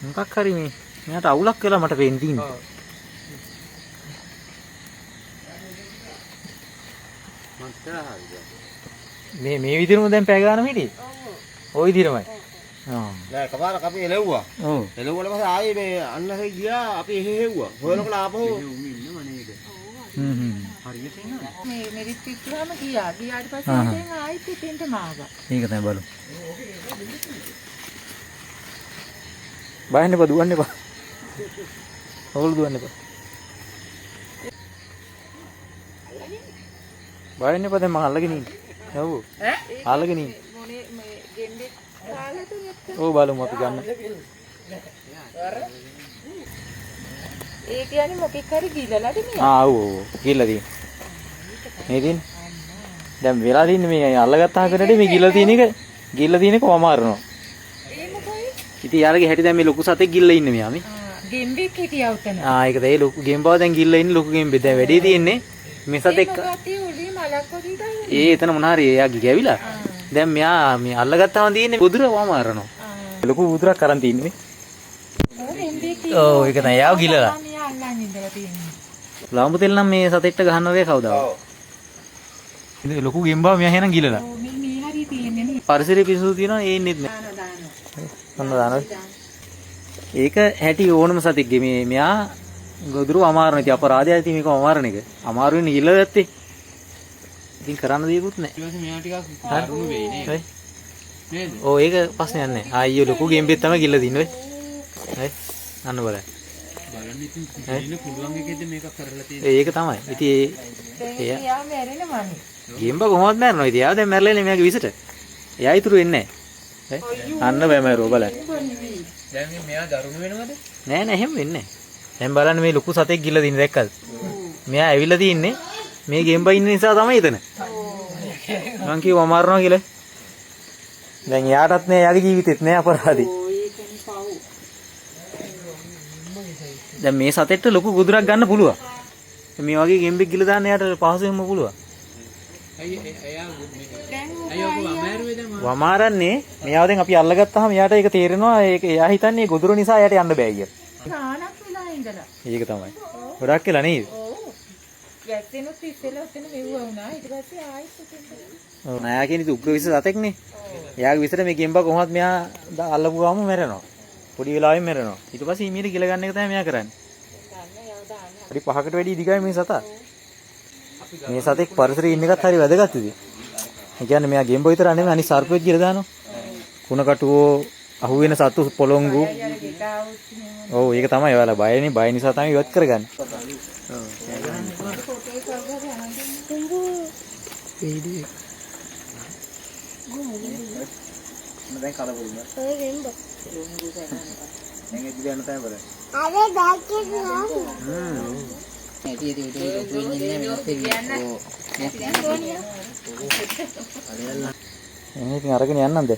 මොකක් හරි මේ මෙයාට අවුලක් වෙලා මට පේන්න තියෙනවා. මේ විදිහම දැන් පැය ගන්න හිටියේ. ওই විදිහමයි. නෑ කපාරක් අපි එලෙව්වා. ඔව්. එලෙව්වල පස්සේ ආයේ මේ අන්නසේ ගියා අපි එහෙ හෙව්වා. හොයනකොට ආපහු ඉන්නව නේද? හරියට මේ මෙරිත් පිටුවම ගියා. ගියාට පස්සේ දැන් ආයෙත් පිටින්ට මාගා. මේක තමයි බලමු. බයන්න එපා දුවන්න එපා. ඔයගොල්ලෝ දුවන්න එපා. බයන්න එපා දැන් මම අල්ලගෙන ඉන්නේ. ඔව්. අල්ලගෙන ඉන්නේ. මොනේ මේ ගෙම්බේ කාලෙට නැත්නම් ඔව් බලමු අපි ගන්න. ඒ කියන්නේ මොකෙක් හරි ගිලලාද මේ? ඔව් ඔව් ගිල්ලා තියෙන. මේ තියෙන. දැන් වෙලා තින්නේ මේ අල්ලගත්තා කරේදී මේ ගිල්ලා තියෙන එක වමාරනවා. ඒ මොකයි? ඉතින් යාළගේ හැටි දැන් මේ ලොකු සතෙක් ගිල්ලා ඉන්නේ මෙයා මේ. ගෙම්බෙක් හිටියා උතන. ඒක තමයි ලොකු ගෙම්බව දැන් ගිල්ලා ඉන්නේ ලොකු ගෙම්බේ. දැන් වැඩි තියෙන්නේ මේ සතෙක්. මොකක්ද උඩේ මලක් වගේ ගන්න. ඒ එතන මොන හරි එයා ගිගැවිලා. දැන් මෙයා මේ අල්ලගත්තාම තියෙන්නේ බුදුර වමාරනවා. ලොකු බුදුරක් අරන් තින්නේ. ඔව් ඒක තමයි යාව ගිලලා. මෙයා අල්ලන් ඉඳලා තියෙන්නේ. ලාඹු තෙල් නම් මේ සතෙක්ට ගහන්න වගේ කවදාවත්. ඉතින් ලොකු ගෙම්බව මෙයා එහෙනම් ගිලලා. ඔව් මේ හරිය තියෙන්නේ නේ. පරිසරයේ පිසුදු තියෙනවා ඒ ඉන්නෙත් නෑ. ඔන්න දානවා. ඒක හැටි ඕනම සතෙක්ගේ මේ මෙයා ගොදුරු අමාරුන ඉතින් අපරාධයයි ඉතින් මේක අමාරුන එක. අමාරු වෙන්නේ ගිල්ල ගත්තේ. ඉතින් කරන්න දෙයක්වත් නෑ. ඊට පස්සේ මෙයා ටිකක් කරුණු වෙයි නේද? නේද? ඔව් ඒක ප්‍රශ්නයක් නෑ. ආයියෝ ලොකු ගෙම්බෙත් තමයි ගිල්ල දින්නේ. හරි. අන්න බලන්න. බලන්න ඉතින් ඉන්න පුළුවන් එකේද මේක කරලා තියෙන්නේ. ඒක තමයි. ඉතින් එයා මැරෙනවනේ. ගෙම්බ කොහොමද මැරෙනවා? ඉතින් එයා දැන් මැරලා ඉන්නේ මෙයාගේ විසට. එයා ඉතුරු වෙන්නේ නෑ. අන්න බෑමරුව බලන්න. දැන් මෙයා දරුණු වෙනවද? නෑ නෑ එහෙම වෙන්නේ නෑ. දැන් බලන්න මේ ලොකු සතෙක් ගිල්ල දින්නේ දැක්කද? මෙයා ඇවිල්ලා තින්නේ මේ ගෙම්බ ඉන්න නිසා තමයි එතන. මං කිව්වා අමාරුනවා කියලා. දැන් එයාටත් නෑ එයාගේ ජීවිතෙත් නෑ අපරාධේ. දැන් මේ සතෙක්ට ලොකු ගොදුරක් ගන්න පුළුවන්. මේ වගේ ගෙම්බෙක් ගිල දාන්න එයාට පහසුවෙන්ම පුළුවන්. වමාරන්නේ මෙයාව දැන් අපි අල්ලගත්තාම එයාට ඒක තේරෙනවා ඒක එයා හිතන්නේ ගොදුර නිසා එයාට යන්න බෑ කියලා. ගානක් වෙලා ඉඳලා. ඒක තමයි. ගොඩක් කියලා නේද? ඔව්. වැස්සෙනුත් ඉස්සෙල්ලා ඔතන මෙව්වා වුණා. ඊට පස්සේ ආයෙත් ඔතන. ඔව් නෑ කියන්නේ උග්‍ර විස සතෙක්නේ. එයාගේ විසට මේ ගෙම්බ කොහොමද මෙයා අල්ලපු ගාම මැරෙනවා. පොඩි වෙලාවෙම මැරෙනවා. ඊට පස්සේ ඊමීට ගිල ගන්න එක තමයි මෙයා කරන්නේ. පොඩි 5කට වැඩි දිගයි මේ සතා. මේ සතෙක් පරිසරයේ ඉන්න එකත් හරි වැදගත් ඉතින්. ඒ කියන්නේ මෙයා ගෙම්බ විතර නෙමෙයි අනිත් සර්පෙත් ගිල දානවා. කුණ කටුවෝ අහු වෙන සතු පොළොංගු. ඔව් ඒක තමයි ඔයාලා බයනේ බය නිසා තමයි ඉවත් කරගන්නේ. දැන් කලබල නෑ. ඔය ගෙම්බ. දැන් ඉතින් යන්න තමයි බලන්න. අර ඩාක්කේ නෑ. ඇටි ඉන්නේ වෙනස් වෙන්නේ. එහෙනම් ඉතින් අරගෙන යන්නම්ද?